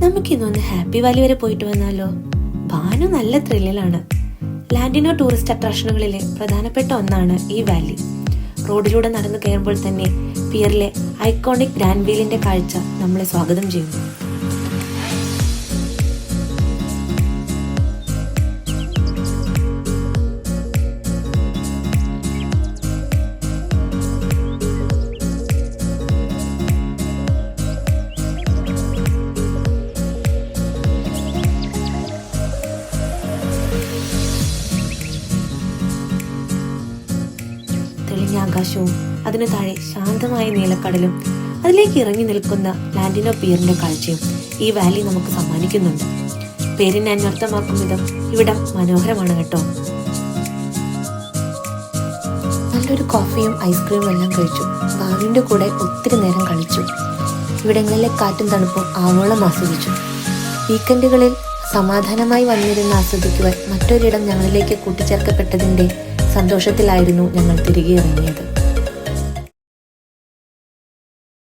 നമുക്കിന്നൊന്ന് happy Valley വരെ പോയിട്ട് വന്നാലോ? ഭാനു നല്ല ത്രില്ലിലാണ്. ലാൻഡിനോ ടൂറിസ്റ്റ് അട്രാക്ഷനുകളിലെ പ്രധാനപ്പെട്ട ഒന്നാണ് ഈ വാലി. റോഡിലൂടെ നടന്നു കയറുമ്പോൾ തന്നെ പിയറിലെ ഐക്കോണിക് ഗ്രാൻഡ് വീലിന്റെ കാഴ്ച നമ്മളെ സ്വാഗതം ചെയ്യുന്നു. തെളിഞ്ഞ ആകാശവും അതിനു താഴെ ശാന്തമായ നീലക്കടലും അതിലേക്ക് ഇറങ്ങി നിൽക്കുന്ന ലാൻഡിനോ പിയറിന്റെ കാഴ്ചയും ഈ വാലി നമുക്ക് സമ്മാനിക്കുന്നുണ്ട്. പേരിനെ അന്വർത്ഥമാക്കും വിധം ഇവിടം മനോഹരമാണ് കേട്ടോ. നല്ലൊരു കോഫിയും ഐസ്ക്രീമും എല്ലാം കഴിച്ചു. ഭാവിന്റെ കൂടെ ഒത്തിരി നേരം കളിച്ചു. ഇവിടങ്ങളിലെ കാറ്റും തണുപ്പും ആവോളം ആസ്വദിച്ചു. വീക്കെൻഡുകളിൽ സമാധാനമായി വന്നിരുന്ന് ആസ്വദിക്കുവാൻ മറ്റൊരിടം ഞങ്ങളിലേക്ക് കൂട്ടിച്ചേർക്കപ്പെട്ടതിന്റെ സന്തോഷത്തിലായിരുന്നു ഞങ്ങൾ തിരികെ ഇറങ്ങിയത്.